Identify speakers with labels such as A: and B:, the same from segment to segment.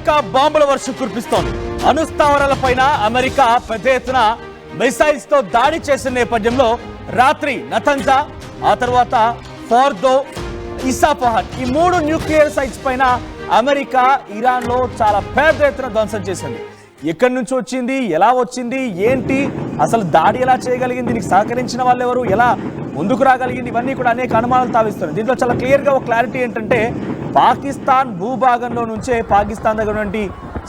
A: America బాంబుల వర్షం కురిపిస్తోంది. అణుస్థావరాలపైన America పెద్ద ఎత్తున మిసైల్స్ తో దాడి చేసిన నేపథ్యంలో రాత్రి నతంజా, ఆ తర్వాత ఫోర్దో, ఇసాఫహాన్ ఈ 3 న్యూక్లియర్ సైట్స్ పైన అమెరికా ఇరాన్ లో చాలా పెద్ద ఎత్తున ధ్వంసం చేసింది. ఎక్కడి నుంచి వచ్చింది, ఎలా వచ్చింది, ఏంటి, అసలు దాడి ఎలా చేయగలిగింది, దీనికి సహకరించిన వాళ్ళు ఎవరు, ఎలా ముందుకు రాగలిగింది, ఇవన్నీ కూడా అనేక అనుమానాలు తావిస్తున్నాయి. దీంట్లో చాలా క్లియర్గా ఒక క్లారిటీ ఏంటంటే పాకిస్తాన్ భూభాగంలో నుంచే, పాకిస్తాన్ దగ్గర నుండి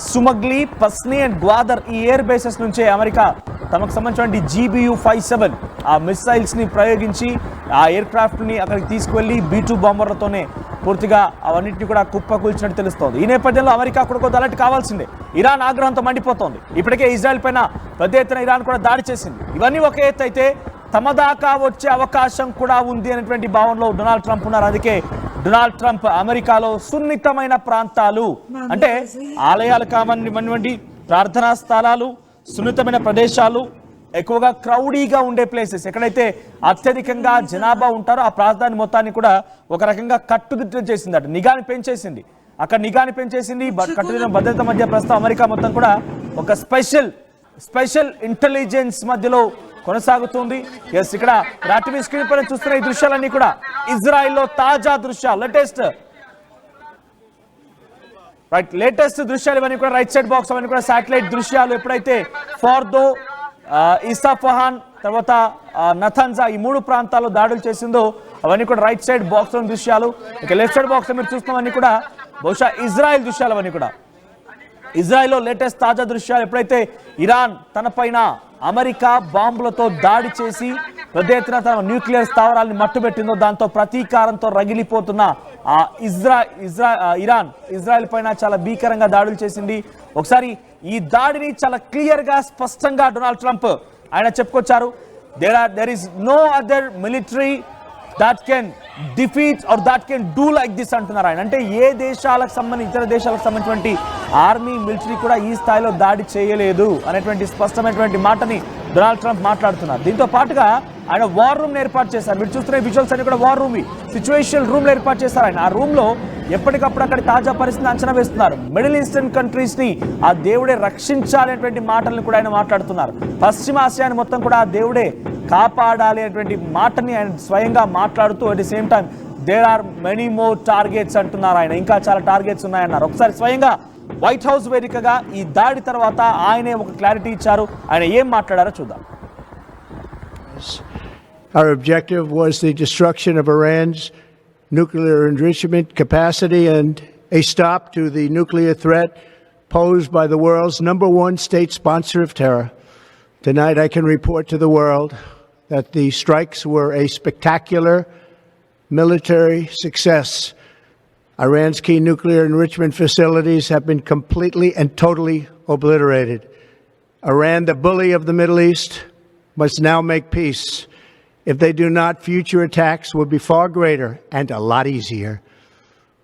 A: సుమగ్లీ, పస్నీ అండ్ గ్వాదర్ ఈ ఎయిర్ బేసెస్ నుంచే అమెరికా తమకు సంబంధించిన GBU-57 ఆ మిసైల్స్ని ప్రయోగించి ఆ ఎయిర్ క్రాఫ్ట్ని అక్కడికి తీసుకువెళ్ళి B-2 బాంబర్లతోనే పూర్తిగా అవన్నింటినీ కూడా కుప్పకూల్చినట్టు తెలుస్తోంది. ఈ నేపథ్యంలో అమెరికా కూడా కొంత అలర్ట్ కావాల్సిందే. ఇరాన్ ఆగ్రహంతో మండిపోతోంది. ఇప్పటికే ఇజ్రాయెల్ పైన పెద్ద ఎత్తున ఇరాన్ కూడా దాడి చేసింది. ఇవన్నీ ఒక ఎత్తు అయితే తమ దాకా వచ్చే అవకాశం కూడా ఉంది అనేటువంటి భావనలో డొనాల్డ్ ట్రంప్ ఉన్నారు. అందుకే డొనాల్డ్ ట్రంప్ అమెరికాలో సున్నితమైన ప్రాంతాలు అంటే ఆలయాలు కానివ్వండి, ప్రార్థనా స్థలాలు, సున్నితమైన ప్రదేశాలు, ఎక్కువగా క్రౌడీగా ఉండే ప్లేసెస్, ఎక్కడైతే అత్యధికంగా జనాభా ఉంటారో ఆ ప్రాంతాన్ని మొత్తాన్ని కూడా ఒక రకంగా కట్టుదిట్టం చేసింది. నిఘాని పెంచేసింది. అక్కడ నిఘాని పెంచేసింది. కట్టుదిట్టిన భద్రత మధ్య ప్రస్తుతం అమెరికా మొత్తం కూడా ఒక స్పెషల్ ఇంటెలిజెన్స్ మధ్యలో కొనసాగుతుంది. ఎస్, ఇక్కడ రాత్రి స్క్రీన్ పైన చూస్తున్న ఈ దృశ్యాలన్నీ కూడా ఇజ్రాయిల్లో తాజా దృశ్యాలు, లేటెస్ట్ దృశ్యాలు ఇవన్నీ కూడా రైట్ సైడ్ బాక్స్ అవన్నీ కూడా శాటిలైట్ దృశ్యాలు. ఎప్పుడైతే ఫోర్దో, ఇసాఫహాన్, తర్వాత నథన్జా ఈ 3 ప్రాంతాల్లో దాడులు చేసిందో అవన్నీ కూడా రైట్ సైడ్ బాక్స్ లోని దృశ్యాలు. ఇక లెఫ్ట్ సైడ్ బాక్స్ లో మీరు చూస్తున్నవన్నీ కూడా బహుశా ఇజ్రాయెల్ దృశ్యాలు. అవన్నీ కూడా ఇజ్రాయెల్లో లేటెస్ట్ తాజా దృశ్యాలు. ఎప్పుడైతే ఇరాన్ తన పైన అమెరికా బాంబులతో దాడి చేసి పెద్ద ఎత్తున తన న్యూక్లియర్ స్థావరాలను మట్టుబెట్టిందో దాంతో ప్రతీకారంతో రగిలిపోతున్న ఇరాన్ ఇజ్రాయెల్ పైన చాలా భీకరంగా దాడులు చేసింది. ఒకసారి ఈ దాడిని చాలా క్లియర్ గా స్పష్టంగా డొనాల్డ్ ట్రంప్ ఆయన చెప్పుకొచ్చారు. There is no other military that can defeat or that can do like this అంటున్నారు ఆయన. అంటే ఏ దేశాలకు సంబంధించి ఇతర దేశాలకు సంబంధించినటువంటి ఆర్మీ, మిలిటరీ కూడా ఈ స్థాయిలో దాడి చేయలేదు అనేటువంటి స్పష్టమైనటువంటి మాటని డొనాల్డ్ ట్రంప్ మాట్లాడుతున్నారు. దీంతో పాటుగా ఆయన వార్ రూమ్ ఏర్పాటు చేశారు. మీరు చూస్తున్న విజువల్స్ అన్ని కూడా వార్ రూమ్, సిచ్యువేషనల్ రూమ్లు ఏర్పాటు చేశారు ఆయన. ఆ రూమ్ లో ఎప్పటికప్పుడు అక్కడ తాజా పరిస్థితిని అంచనా వేస్తున్నారు. మిడిల్ ఈస్టర్న్ కంట్రీస్ ని ఆ దేవుడే రక్షించాలనేటువంటి మాటలను కూడా ఆయన మాట్లాడుతున్నారు. పశ్చిమ ఆసియాని మొత్తం కూడా ఆ దేవుడే కాపాడాలి అనేటువంటి మాటని ఆయన స్వయంగా మాట్లాడుతూ at the same time there are many more targets అంటున్నారు ఆయన. ఇంకా చాలా టార్గెట్స్ ఉన్నాయన్నారు. ఒకసారి స్వయంగా వైట్ హౌస్ వేదికగా ఈ దాడి తర్వాత ఆయనే ఒక క్లారిటీ ఇచ్చారు. ఆయన ఏం మాట్లాడారో చూద్దాం.
B: Our objective was the destruction of Iran's nuclear enrichment capacity and a stop to the nuclear threat posed by the world's #1 state sponsor of terror. Tonight I can report to the world that the strikes were a spectacular military success. Iran's key nuclear enrichment facilities have been completely and totally obliterated. Iran, the bully of the Middle East, must now make peace. If they do not, future attacks will be far greater and a lot easier.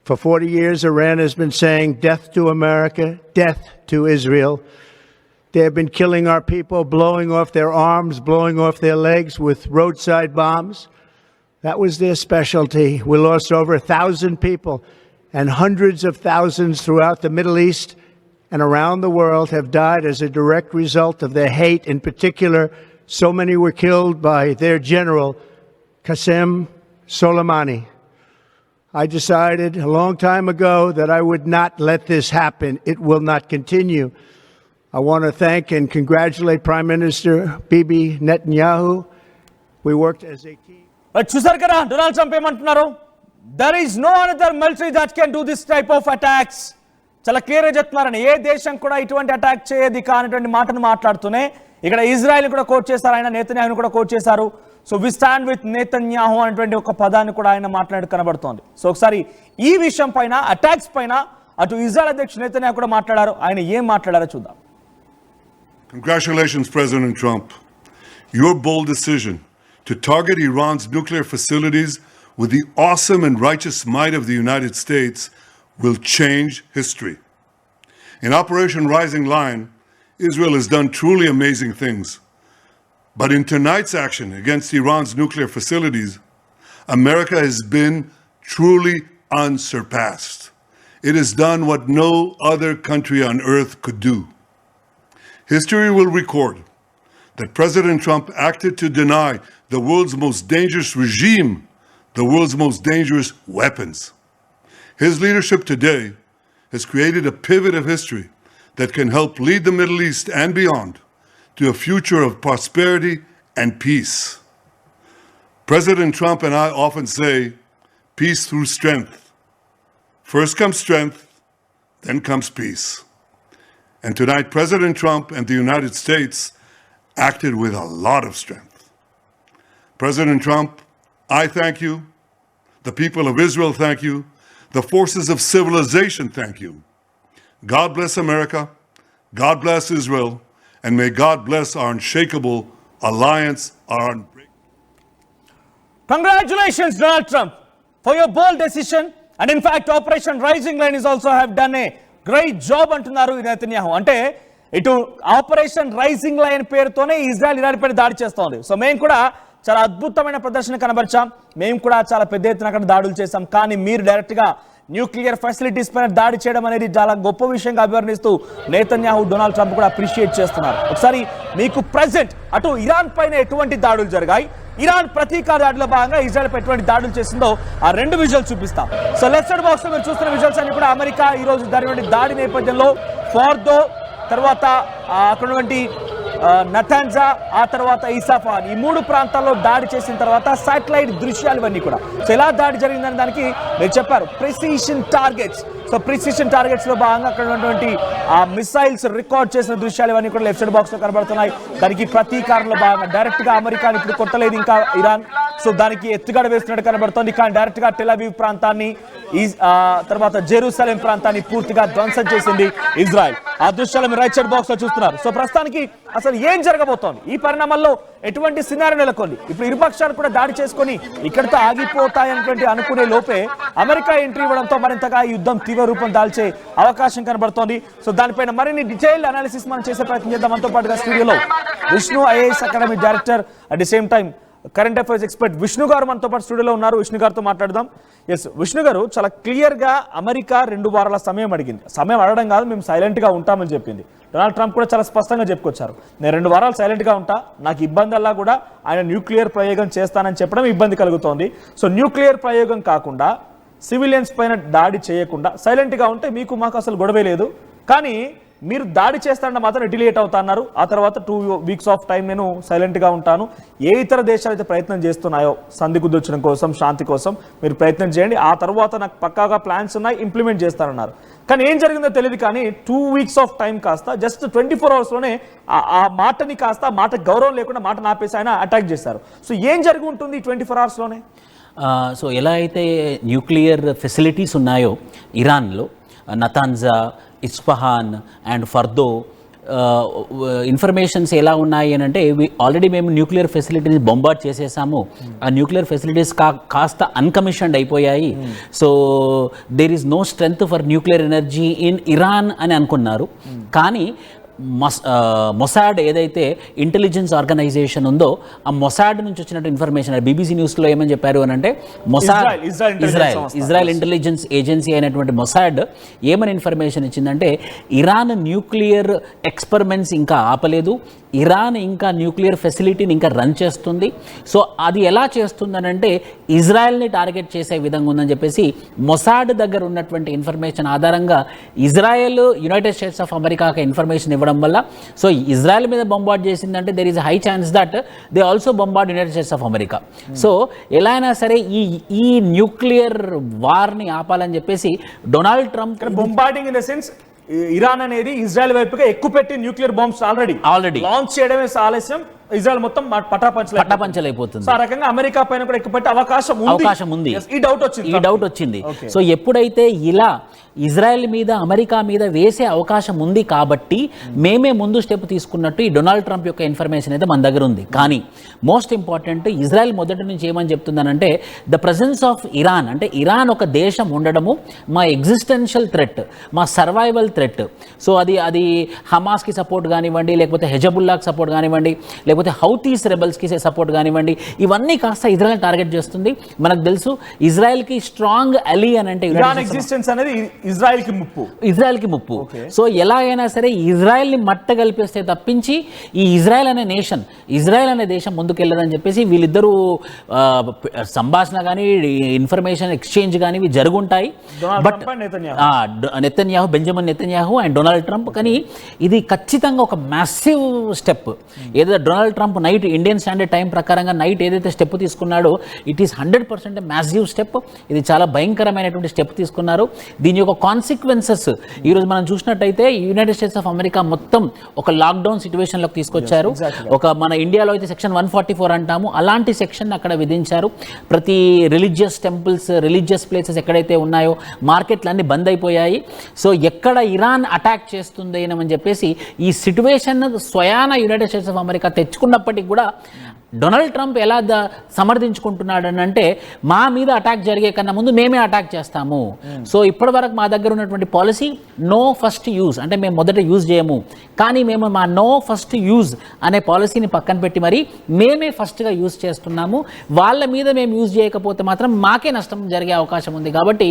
B: For 40 years, Iran has been saying death to America, death to Israel. They have been killing our people, blowing off their arms, blowing off their legs with roadside bombs. That was their specialty. We lost over 1,000 people, and hundreds of thousands throughout the Middle East and around the world have died as a direct result of their hate. In particular, so many were killed by their general, Qasem Soleimani. I decided a long time ago that I would not let this happen. It will not continue. I want to thank and congratulate Prime Minister Bibi Netanyahu. We worked as a team.
A: చూసారు కదా Donald Trump ఏమంటున్నారు? There is no other military that can do this type of attacks. చాలా క్లియర్గా చెప్తున్నారని. ఏ దేశం కూడా ఇటువంటి attack చేయదు కానిటువంటి మాటను మాట్లాడుతూనే ఇక్కడ ఇజ్రాయెల్ కూడా కోట్ చేశారు ఆయన, నేతన్యాహును కూడా కోట్ చేశారు. So we stand with Netanyahu అనేటువంటి ఒక పదాన్ని కూడా ఆయన మాట్లాడి కనబడుతోంది. సో ఒకసారి ఈ విషయం పైన, అటాక్స్ పైన అటు ఇజ్రాయెల్ అధ్యక్షుడు నేతన్యాహు కూడా మాట్లాడారు. ఆయన ఏం మాట్లాడారో చూద్దాం.
C: Congratulations, President Trump. Your bold decision to target Iran's nuclear facilities with the awesome and righteous might of the United States will change history. In Operation Rising Lion, Israel has done truly amazing things. But in tonight's action against Iran's nuclear facilities, America has been truly unsurpassed. it has done what no other country on earth could do. History will record that President Trump acted to deny the world's most dangerous regime the world's most dangerous weapons. His leadership today has created a pivot of history that can help lead the Middle East and beyond to a future of prosperity and peace. President Trump and I often say, peace through strength. First comes strength, then comes peace. And tonight, President Trump and the United States acted with a lot of strength. President Trump, I thank you. The people of Israel thank you. The forces of civilization thank you. God bless America. God bless Israel. And may God bless our unshakable alliance, our unbreakable.
A: Congratulations, Donald Trump, for your bold decision. And in fact, Operation Rising Lion is also have done a great job అంటున్నారు Netanyahu. అంటే ఇటు operation rising line పేరుతోనే Israel Iran పైన దాడి చేస్తోంది. So మేము కూడా చాలా అద్భుతమైన ప్రదర్శన కనబరిచాం, మేము కూడా చాలా పెద్ద ఎత్తున అక్కడ దాడులు చేశాం. కానీ మీరు డైరెక్ట్గా న్యూక్లియర్ ఫెసిలిటీస్ పైన దాడి చేయడం అనేది చాలా గొప్ప విషయంగా అభివర్ణిస్తూ నెతన్యాహు డొనాల్డ్ ట్రంప్ కూడా అప్రిషియేట్ చేస్తున్నారు. ఒకసారి మీకు ప్రెజెంట్ అటు ఇరాన్ పైన ఎటువంటి దాడులు జరిగాయి, ఇరాన్ ప్రతీకార దాడిలో భాగంగా ఇజ్రాయెల్ పై ఎటువంటి దాడులు చేసిందో ఆ రెండు విజువల్స్ చూపిస్తాం. సో లెఫ్ట్ సైడ్ బాక్స్ లో మీరు చూస్తున్న విజువల్స్ అన్ని కూడా అమెరికా ఈ రోజు జరిగిన దాడి నేపథ్యంలో ఫార్దో, తర్వాత అక్కడ ఉన్నటువంటి నతాన్జా, ఆ తర్వాత ఇసాఫాన్, ఈ మూడు ప్రాంతాల్లో దాడి చేసిన తర్వాత శాటిలైట్ దృశ్యాలు ఇవన్నీ కూడా. సో ఎలా దాడి జరిగిందని దానికి మీరు చెప్పారు precision targets. So precision targets లో భాగంగా అక్కడ ఉన్నటువంటి ఆ మిసైల్స్ రికార్డ్ చేసిన దృశ్యాలు ఇవన్నీ కూడా లెఫ్ట్ సైడ్ బాక్స్ లో కనబడుతున్నాయి. దానికి ప్రతీకారంలో భాగంగా డైరెక్ట్ గా అమెరికాని ఇప్పుడు కొట్టలేదు ఇంకా ఇరాన్. సో దానికి ఎత్తుగడ వేస్తున్నట్టు కనబడుతోంది. కానీ డైరెక్ట్ గా టెల్ అవీవ్ ప్రాంతాన్ని, తర్వాత జెరూసలేం ప్రాంతాన్ని పూర్తిగా ధ్వంసం చేసింది ఇజ్రాయెల్. ఆ దృశ్యాలు మీరు రైట్ సైడ్ బాక్స్ లో చూస్తున్నారు. సో ప్రస్తుతానికి అసలు ఏం జరగబోతోంది, ఈ పరిణామాల్లో ఎటువంటి సినారీ నెలకొంది, ఇప్పుడు ఇరుపక్షాలు కూడా దాడి చేసుకొని ఇక్కడితో ఆగిపోతాయనేటువంటి అనుకునే లోపే అమెరికా ఎంట్రీ ఇవ్వడంతో మరింతగా ఈ యుద్ధం తీవ్ర రూపం దాల్చే అవకాశం కనబడుతోంది. సో దానిపైన మరిన్ని డీటెయిల్ అనాలిసిస్ మనం చేసే ప్రయత్నం చేద్దాం. మనతో పాటుగా స్టూడియోలో Vishnu, IAS academy director, at the same time current affairs expert Vishnu గారు మనతో పాటు స్టూడియోలో ఉన్నారు. విష్ణు గారితో మాట్లాడదాం. ఎస్ విష్ణు గారు, చాలా క్లియర్గా అమెరికా 2 వారాల సమయం అడిగింది. సమయం అడగడం కాదు, మేము సైలెంట్గా ఉంటామని చెప్పింది. డొనాల్డ్ ట్రంప్ కూడా చాలా స్పష్టంగా చెప్పుకొచ్చారు, నేను 2 వారాలు సైలెంట్గా ఉంటా, నాకు ఇబ్బంది అలా కూడా ఆయన న్యూక్లియర్ ప్రయోగం చేస్తానని చెప్పడం ఇబ్బంది కలుగుతోంది. సో న్యూక్లియర్ ప్రయోగం కాకుండా సివిలియన్స్ పైన దాడి చేయకుండా సైలెంట్గా ఉంటే మీకు మాకు అసలు గొడవే లేదు. కానీ మీరు దాడి చేస్తానన్న మాత్రం డిలేట్ అవుతా అన్నారు. ఆ తర్వాత 2 వీక్స్ ఆఫ్ టైం నేను సైలెంట్గా ఉంటాను. ఏ ఇతర దేశాలు అయితే ప్రయత్నం చేస్తున్నాయో సంధి కుదర్చడం కోసం, శాంతి కోసం మీరు ప్రయత్నం చేయండి, ఆ తర్వాత నాకు పక్కాగా ప్లాన్స్ ఉన్నాయి, ఇంప్లిమెంట్ చేస్తారన్నారు. కానీ ఏం జరిగిందో తెలియదు. కానీ 2 వీక్స్ ఆఫ్ టైం కాస్త జస్ట్ 24 అవర్స్లోనే ఆ మాటని కాస్త మాట గౌరవం లేకుండా మాట నాపేసి ఆయన అటాక్ చేశారు. సో ఏం జరిగి ఉంటుంది 24 అవర్స్లోనే?
D: సో ఎలా అయితే న్యూక్లియర్ ఫెసిలిటీస్ ఉన్నాయో ఇరాన్లో, నతాన్జా, ఇస్ఫహాన్ అండ్ ఫర్దో, ఇన్ఫర్మేషన్స్ ఎలా ఉన్నాయి అని అంటే ఆల్రెడీ మేము న్యూక్లియర్ ఫెసిలిటీని బొంబార్డ్ చేసేసాము, ఆ న్యూక్లియర్ ఫెసిలిటీస్ కాస్త అన్కమిషన్డ్ అయిపోయాయి. So there is no strength for nuclear energy in Iran అని అనుకున్నారు. కానీ మొసాడ్ ఏదైతే ఇంటెలిజెన్స్ ఆర్గనైజేషన్ ఉందో, ఆ మొసాడ్ నుంచి వచ్చినట్టు ఇన్ఫర్మేషన్ బీబీసీ న్యూస్లో ఏమని చెప్పారు అని అంటే, ఇజ్రాయెల్ ఇంటెలిజెన్స్ ఏజెన్సీ అయినటువంటి మొసాడ్ ఏమని ఇన్ఫర్మేషన్ ఇచ్చిందంటే, ఇరాన్ న్యూక్లియర్ ఎక్స్పెరిమెంట్స్ ఇంకా ఆపలేదు, ఇరాన్ ఇంకా న్యూక్లియర్ ఫెసిలిటీని ఇంకా రన్ చేస్తుంది. సో అది ఎలా చేస్తుందనంటే ఇజ్రాయెల్ని టార్గెట్ చేసే విధంగా ఉందని చెప్పేసి మొసాడ్ దగ్గర ఉన్నటువంటి ఇన్ఫర్మేషన్ ఆధారంగా ఇజ్రాయెల్ యునైటెడ్ స్టేట్స్ ఆఫ్ అమెరికాకి ఇన్ఫర్మేషన్ ఇవ్వడం వల్ల, సో ఇజ్రాయెల్ మీద బొంబార్డ్ చేసిందంటే there is high chance that they also bombard United States of America. So ఎలా అయినా సరే ఈ న్యూక్లియర్ వార్ని ఆపాలని చెప్పేసి Donald Trump
A: bombarding in the sense Iran అనేది ఇజ్రాయెల్ వైపుగా ఎక్కువ పెట్టి న్యూక్లియర్ బాంబ్స్ ఆల్రెడీ లాంచ్ చేయడమే ఆలస్యం, ఇజ్రాయెల్ మొత్తం
D: పటాపంచలైపోతుంది.
A: ఆ రకంగా అమెరికా పైన కూడా ఎక్కువ పెట్టే అవకాశం ఉంది. ఈ డౌట్ వచ్చింది.
D: సో ఎప్పుడైతే ఇలా ఇజ్రాయెల్ మీద అమెరికా మీద వేసే అవకాశం ఉంది కాబట్టి మేమే ముందు స్టెప్ తీసుకున్నట్టు ఈ డొనాల్డ్ ట్రంప్ యొక్క ఇన్ఫర్మేషన్ అయితే మన దగ్గర ఉంది. కానీ మోస్ట్ ఇంపార్టెంట్, ఇజ్రాయెల్ మొదటి నుంచి ఏమని చెప్తుందనంటే ద ప్రెజెన్స్ ఆఫ్ ఇరాన్, అంటే ఇరాన్ ఒక దేశం ఉండడము మా ఎగ్జిస్టెన్షియల్ థ్రెట్, మా సర్వైవల్ థ్రెట్. సో అది హమాస్కి సపోర్ట్ కానివ్వండి, లేకపోతే హెజబుల్లాకి సపోర్ట్ కానివ్వండి, లేకపోతే లేకపోతే హౌతీస్ రెబల్స్కి సపోర్ట్ కానివ్వండి, ఇవన్నీ కాస్త ఇజ్రాయెల్ టార్గెట్ చేస్తుంది. మనకు తెలుసు ఇజ్రాయెల్కి స్ట్రాంగ్ అలీ అని అంటే
A: ఇరాన్ ఎగ్జిస్టెన్స్ అనేది ఇజ్రాయెల్కి ముప్పు.
D: సో ఎలాగైనా సరే ఇజ్రాయెల్ని మట్టగలిపేస్తే తప్పించి ఈ ఇజ్రాయెల్ అనే దేశం ముందుకెళ్ళదని చెప్పేసి వీళ్ళిద్దరూ సంభాషణ కానీ ఇన్ఫర్మేషన్ ఎక్స్చేంజ్ కానీ ఇవి జరుగుంటాయి. But Netanyahu, Benjamin Netanyahu and Donald Trump, కానీ ఇది ఖచ్చితంగా ఒక మ్యాసివ్ స్టెప్. ఏదైతే Donald Trump night Indian standard time ప్రకారంగా నైట్ ఏదైతే స్టెప్ తీసుకున్నాడో ఇట్ ఈస్ 100% మ్యాసివ్ స్టెప్. ఇది చాలా భయంకరమైనటువంటి స్టెప్ తీసుకున్నారు. దీని యొక్క కాన్సిక్వెన్సెస్ ఈరోజు మనం చూసినట్టయితే యునైటెడ్ స్టేట్స్ ఆఫ్ అమెరికా మొత్తం ఒక లాక్డౌన్ సిచ్యువేషన్లోకి తీసుకొచ్చారు. ఒక మన ఇండియాలో అయితే సెక్షన్ 144 అంటాము, అలాంటి సెక్షన్ అక్కడ విధించారు. ప్రతి రిలీజియస్ టెంపుల్స్, రిలీజియస్ ప్లేసెస్ ఎక్కడైతే ఉన్నాయో మార్కెట్లన్నీ బంద్ అయిపోయాయి. సో ఎక్కడ ఇరాన్ అటాక్ చేస్తుందేనని చెప్పేసి ఈ సిచ్యువేషన్ స్వయాన యునైటెడ్ స్టేట్స్ ఆఫ్ అమెరికా తెచ్చుకున్నప్పటికీ కూడా డొనాల్డ్ ట్రంప్ ఎలా సమర్థించుకుంటున్నాడు అని అంటే, మా మీద అటాక్ జరిగే కన్నా ముందు మేమే అటాక్ చేస్తాము. సో ఇప్పటి వరకు మా దగ్గర ఉన్నటువంటి పాలసీ నో ఫస్ట్ యూజ్, అంటే మేము మొదట యూజ్ చేయము, కానీ మేము మా నో ఫస్ట్ యూజ్ అనే పాలసీని పక్కన పెట్టి మరి మేమే ఫస్ట్గా యూజ్ చేస్తున్నాము. వాళ్ళ మీద మేము యూజ్ చేయకపోతే మాత్రం మాకే నష్టం జరిగే అవకాశం ఉంది. కాబట్టి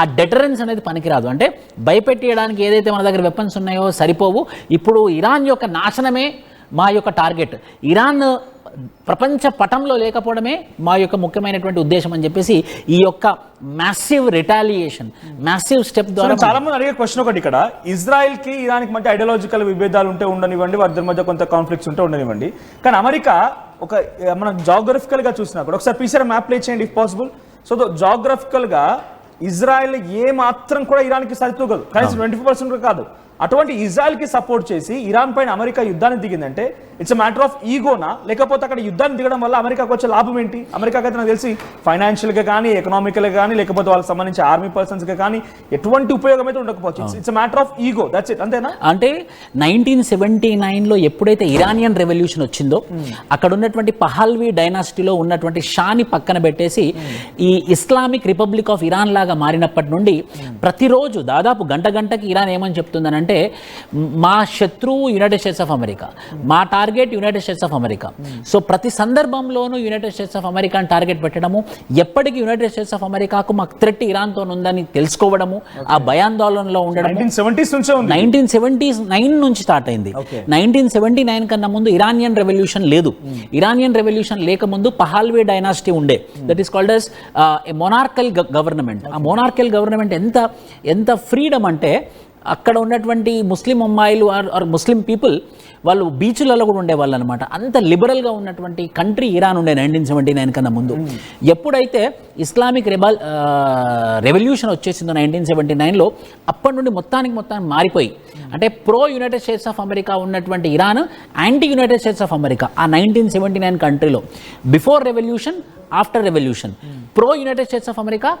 D: ఆ డెటరెన్స్ అనేది పనికిరాదు. అంటే భయపెట్టేయడానికి ఏదైతే మన దగ్గర వెపన్స్ ఉన్నాయో సరిపోవు. ఇప్పుడు ఇరాన్ యొక్క నాశనమే మా యొక్క టార్గెట్. ఇరాన్ ప్రపంచ పటంలో లేకపోవడమే మా యొక్క ముఖ్యమైనటువంటి ఉద్దేశం అని చెప్పేసి ఈ యొక్క మ్యాసివ్ రిటాలియేషన్, మ్యాసివ్ స్టెప్ ద్వారా
A: చాలా మంది అడిగే క్వశ్చన్ ఒకటి, ఇక్కడ ఇజ్రాయెల్ కి ఇరాన్ కి మధ్య ఐడియాలజికల్ విభేదాలు ఉంటే ఉండనివ్వండి, వారి మధ్య కొంత కాన్ఫ్లిక్ట్స్ ఉంటే ఉండనివ్వండి, కానీ అమెరికా ఒక మనం జాగ్రఫికల్ గా చూసినప్పుడు ఒకసారి పీసీఆర్ మ్యాప్ ప్లే చేయండి ఇఫ్ పాసిబుల్. సో జాగ్రఫికల్ గా ఇజ్రాయెల్ ఏ మాత్రం కూడా ఇరాన్ కి సరితూగదు, కనీసం 25% కాదు. అటువంటి ఇజ్రాయెల్ కి సపోర్ట్ చేసి ఇరాన్ పైన అమెరికా యుద్ధాన్ని దిగిందంటే ఇట్స్ మ్యాటర్ ఆఫ్ ఈగోనా, లేకపోతే అక్కడ యుద్ధాన్ని దిగడం వల్ల అమెరికాకు వచ్చే లాభం ఏంటి? అమెరికాకి అయితే నాకు తెలిసి ఫైనాన్షియల్ గా కానీ, ఎకనామికల్ గా కానీ, లేకపోతే వాళ్ళకి సంబంధించి ఆర్మీ పర్సన్స్ గా కానీ ఎటువంటి ఉపయోగం అయితే ఉండకపోవచ్చు. It's matter of ego, that's it, అంతేనా?
D: అంటే 1979లో ఎప్పుడైతే ఇరానియన్ రెవల్యూషన్ వచ్చిందో అక్కడ ఉన్నటువంటి పహల్వీ డైనాసిటీలో ఉన్నటువంటి షాని పక్కన పెట్టేసి ఈ ఇస్లామిక్ రిపబ్లిక్ ఆఫ్ ఇరాన్ లాగా మారినప్పటి నుండి ప్రతిరోజు దాదాపు గంటకి ఇరాన్ ఏమని చెప్తుందని అంటే, మా శత్రువు యునైటెడ్ స్టేట్స్ ఆఫ్ అమెరికా, మా target United States of America. So ప్రతి సందర్భంలోనూ యునైటెడ్ స్టేట్స్ ఆఫ్ అమెరికాను టార్గెట్ పెట్టడము, ఎప్పటికీ యునైటెడ్ స్టేట్స్ ఆఫ్ అమెరికాకు మాకు థ్రెట్ ఇరాన్తో ఉందని తెలుసుకోవడము, ఆ భయాందోళనలో ఉండడం 1979 నుంచి స్టార్ట్ అయింది. 1979 కన్నా ముందు ఇరానియన్ రెవల్యూషన్ లేదు. ఇరానియన్ రెవల్యూషన్ లేకముందు పహాల్వీ డైనాసిటీ ఉండే, that is called as monarchal government. ఆ మొనార్కల్ గవర్నమెంట్ ఎంత ఫ్రీడమ్ అంటే అక్కడ ఉన్నటువంటి ముస్లిం అమ్మాయిలు ఆర్ ముస్లిం పీపుల్ వాళ్ళు బీచ్లలో కూడా ఉండేవాళ్ళు అనమాట. అంత లిబరల్గా ఉన్నటువంటి కంట్రీ ఇరాన్ ఉండే 1979 కన్నా ముందు. ఎప్పుడైతే ఇస్లామిక్ రెవల్యూషన్ వచ్చేసిందో 1979లో, అప్పటి నుండి మొత్తానికి మారిపోయి, అంటే pro United States of America ఉన్నటువంటి Iran anti United States of America ఆ 1979 కంట్రీలో. Before revolution, after revolution pro United States of America,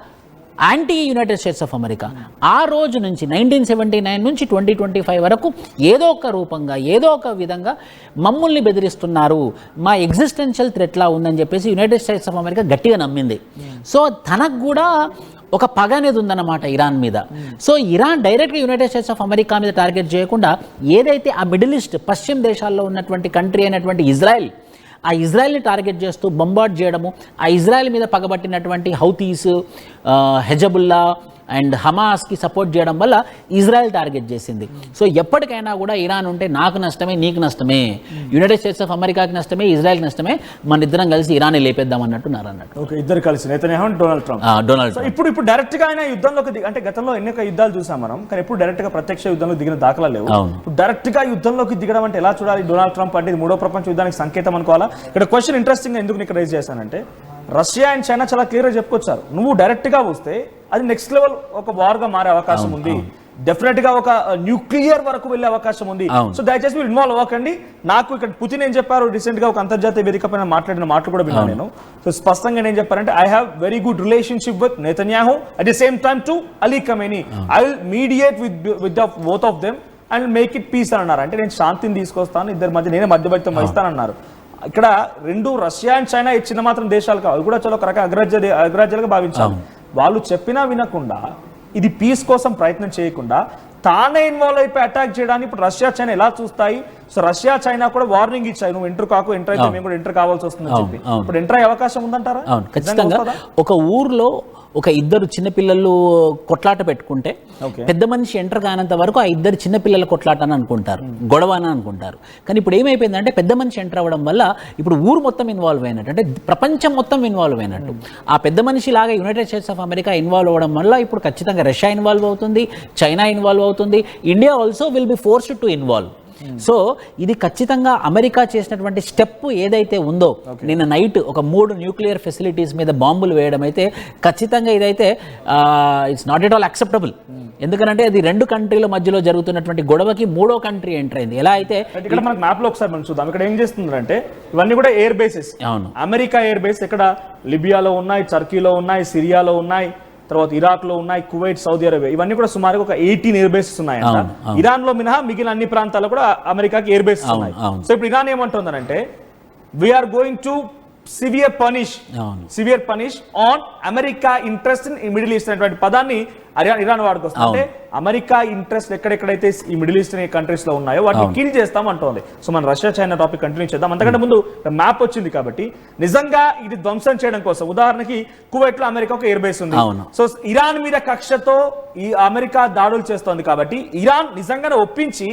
D: anti United States of America. ఆ రోజు నుంచి 1979 నుంచి 2025 వరకు ఏదో ఒక రూపంగా, ఏదో ఒక విధంగా మమ్మల్ని బెదిరిస్తున్నారు, మా ఎగ్జిస్టెన్షియల్ థ్రెట్లా ఉందని చెప్పేసి యునైటెడ్ స్టేట్స్ ఆఫ్ అమెరికా గట్టిగా నమ్మింది. సో తనకు కూడా ఒక పగ అనేది ఉందన్నమాట ఇరాన్ మీద. సో ఇరాన్ డైరెక్ట్గా యునైటెడ్ స్టేట్స్ ఆఫ్ అమెరికా మీద టార్గెట్ చేయకుండా ఏదైతే ఆ మిడిల్ ఈస్ట్ పశ్చిమ దేశాల్లో ఉన్నటువంటి కంట్రీ అయినటువంటి ఇజ్రాయెల్, ఆ ఇజ్రాయెల్ని టార్గెట్ చేస్తూ బొంబార్డ్ చేయడము, ఆ ఇజ్రాయెల్ మీద పగబట్టినటువంటి హౌతీస్, హెజబుల్లా అండ్ హమాస్కి సపోర్ట్ చేయడం వల్ల ఇజ్రాయెల్ టార్గెట్ చేసింది. సో ఎప్పటికైనా కూడా ఇరాన్ ఉంటే నాకు నష్టమే, నీకు నష్టమే, యునైటెడ్ స్టేట్స్ ఆఫ్ అమెరికాకి నష్టమే, ఇజ్రాయెల్కి నష్టమే, మన ఇద్దరం కలిసి ఇరాన్ లేపేద్దాం అన్నట్టున్నారు అన్నట్టు.
A: ఓకే, ఇద్దరు కలిసి నెతన్యాహు, డొనాల్డ్ ట్రంప్. ఇప్పుడు డైరెక్ట్ గా ఆయన యుద్ధంలోకి అంటే గతంలో ఎన్నో యుద్ధాలు చూసాం మనం, కానీ ఎప్పుడు డైరెక్ట్ గా ప్రత్యక్ష యుద్ధంలో దిగిన దాఖలా లేవు. ఇప్పుడు డైరెక్ట్ గా యుద్ధంలోకి దిగడం అంటే ఎలా చూడాలి? డొనాల్డ్ ట్రంప్ అంటే మూడో ప్రపంచ యుద్ధానికి సంకేతం అనుకోవాలా? ఇక్కడ క్వశ్చన్ ఇంట్రెస్టింగ్ గా ఎందుకు ఇక్కడ రైజ్ చేశానంటే, రష్యా అండ్ చైనా చాలా క్లియర్ గా చెప్పుకొచ్చారు, నువ్వు డైరెక్ట్ గా వస్తే అది నెక్స్ట్ లెవెల్ ఒక వార్ గా మారే అవకాశం ఉంది, డెఫినెట్ గా ఒక న్యూక్లియర్ వరకు వెళ్లే అవకాశం ఉంది. సో దయచేసి మీరు ఇన్వాల్వ్ అవ్వకండి. నాకు ఇక్కడ పుతిన్ ఏం చెప్పారు, రీసెంట్ గా ఒక అంతర్జాతీయ వేదిక పైన మాట్లాడిన మాటలు కూడా విన్నాను నేను. సో స్పష్టంగా ఏం చెప్పారంటే, I have very good relationship with Netanyahu, at the same time to Ali Khamenei, I will mediate with both of them and make it peace అని అన్నారు. అంటే నేను శాంతిని తీసుకొస్తాను, ఇద్దరి మధ్య నేనే మధ్యవర్తిత్వం వహిస్తానన్నారు. ఇక్కడ రెండు రష్యా అండ్ చైనా చిన్న మాత్రం దేశాలు కావు, అవి కూడా చాలా ఒక రకం అగ్రరాజ్యాలుగా భావించాలి. వాళ్ళు చెప్పినా వినకుండా, ఇది పీస్ కోసం ప్రయత్నం చేయకుండా తానే ఇన్వాల్వ్ అయిపోయి అటాక్ చేయడానికి ఇప్పుడు రష్యా చైనా ఎలా చూస్తాయి? సో రష్యా చైనా కూడా వార్నింగ్ ఇచ్చాయి, నువ్వు ఎంటర్ కాకు, ఎంటర్ అయితే మేము కూడా ఎంటర్ కావాల్సి వస్తుందని చెప్పి. ఇప్పుడు ఎంటర్ అయ్యే అవకాశం ఉందంటారా?
D: అవును, ఖచ్చితంగా. ఒక ఊర్లో ఒక ఇద్దరు చిన్నపిల్లలు కొట్లాట పెట్టుకుంటే పెద్ద మనిషి ఎంటర్ కానంత వరకు ఆ ఇద్దరు చిన్నపిల్లల కొట్లాట అని అనుకుంటారు, గొడవ అని అనుకుంటారు. కానీ ఇప్పుడు ఏమైపోయిందంటే పెద్ద మనిషి ఎంటర్ అవ్వడం వల్ల ఇప్పుడు ఊరు మొత్తం ఇన్వాల్వ్ అయినట్టు, అంటే ప్రపంచం మొత్తం ఇన్వాల్వ్ అయినట్టు. ఆ పెద్ద మనిషి లాగా United States of America involve అవ్వడం వల్ల ఇప్పుడు ఖచ్చితంగా రష్యా ఇన్వాల్వ్ అవుతుంది, చైనా ఇన్వాల్వ్ అవుతుంది, India also will be forced to involve. So ఇది ఖచ్చితంగా అమెరికా చేసినటువంటి స్టెప్ ఏదైతే ఉందో, నిన్న నైట్ ఒక 3 న్యూక్లియర్ ఫెసిలిటీస్ మీద బాంబులు వేయడం అయితే ఖచ్చితంగా ఇదైతే it's not at all acceptable. ఎందుకంటే అది 2 కంట్రీల మధ్యలో జరుగుతున్నటువంటి గొడవకి 3వ కంట్రీ ఎంటర్ అయింది. ఎలా అయితే
A: ఇక్కడ మనకు మ్యాప్ లో ఒకసారి మనం చూద్దాం. ఇక్కడ ఏం చేస్తుందంటే ఇవన్నీ కూడా ఎయిర్ బేసెస్. అవును, అమెరికా ఎయిర్ బేస్ ఇక్కడ లిబియాలో ఉన్నాయి, టర్కీలో ఉన్నాయి, సిరియాలో ఉన్నాయి, తర్వాత ఇరాక్ లో ఉన్నాయి, కువైట్, సౌదీ అరేబియా, ఇవన్నీ కూడా సుమారుగా ఒక 18 ఎయిర్ బేసెస్ ఉన్నాయంట. ఇరాన్ లో మినహా మిగిలిన అన్ని ప్రాంతాల్లో కూడా అమెరికాకి ఎయిర్ బేసెస్ ఉన్నాయి. సో ఇప్పుడు ఇరాన్ ఏమంటుందంటే we are going to severe punish on America interest in Middle East అనేటువంటి పదాన్ని ఇరాన్ వాడుకొస్తుంది. అంటే అమెరికా ఇంట్రెస్ట్ ఎక్కడెక్కడైతే ఈ మిడిల్ ఈస్ట్ కంట్రీస్ లో ఉన్నాయో వాటిని కిల్ చేస్తాం అంటోంది. సో మనం రష్యా చైనా టాపిక్ కంటిన్యూ చేద్దాం. అంతకంటే ముందు మ్యాప్ వచ్చింది కాబట్టి నిజంగా ఇది ధ్వంసం చేయడం కోసం, ఉదాహరణకి కువైట్ లో అమెరికా ఒక ఎయిర్ బేస్ ఉంది. సో ఇరాన్ మీద కక్షతో ఈ అమెరికా దాడులు చేస్తోంది కాబట్టి ఇరాన్ నిజంగానే ఒప్పించి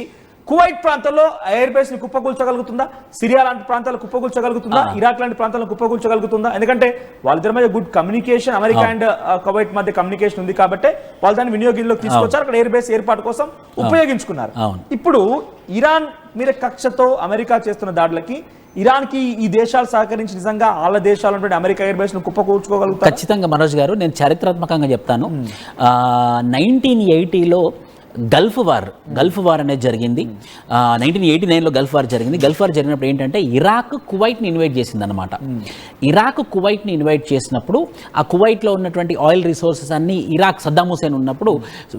A: కువైట్ ప్రాంతంలో ఎయిర్ బేస్ ని కుప్పకూల్చగలుగుతుందా, సిరియా లాంటి ప్రాంతాలు కుప్పకూల్చగలుగుతుందా, ఇరాక్ లాంటి ప్రాంతాలను కుప్పకూల్చగలుగుతుందా? ఎందుకంటే వాళ్ళిద్దరి మధ్య good communication, America and Kuwait మధ్య కమ్యూనికేషన్ ఉంది కాబట్టి వాళ్ళు దాన్ని వినియోగంలోకి తీసుకొచ్చారు, అక్కడ ఎయిర్ బేస్ ఏర్పాటు కోసం ఉపయోగించుకున్నారు. ఇప్పుడు ఇరాన్ మీద కక్షతో అమెరికా చేస్తున్న దాడులకి ఇరాన్ కి ఈ దేశాలు సహకరించి నిజంగా వాళ్ళ దేశాలు అమెరికా ఎయిర్ బేస్ ను కుప్పకూల్చుకోగలుగుతారు?
D: ఖచ్చితంగా మనోజ్ గారు, నేను చారిత్రాత్మకంగా చెప్తాను. 1980లో గల్ఫ్ వార్ అనేది జరిగింది. 1989లో గల్ఫ్ వార్ జరిగింది. గల్ఫ్ వార్ జరిగినప్పుడు ఏంటంటే ఇరాక్ కువైట్ని ఇన్వైట్ చేసింది అనమాట. ఇరాక్ కువైట్ని ఇన్వైట్ చేసినప్పుడు ఆ కువైట్లో ఉన్నటువంటి ఆయిల్ రిసోర్సెస్ అన్ని ఇరాక్ సద్దాం హుసేన్ ఉన్నప్పుడు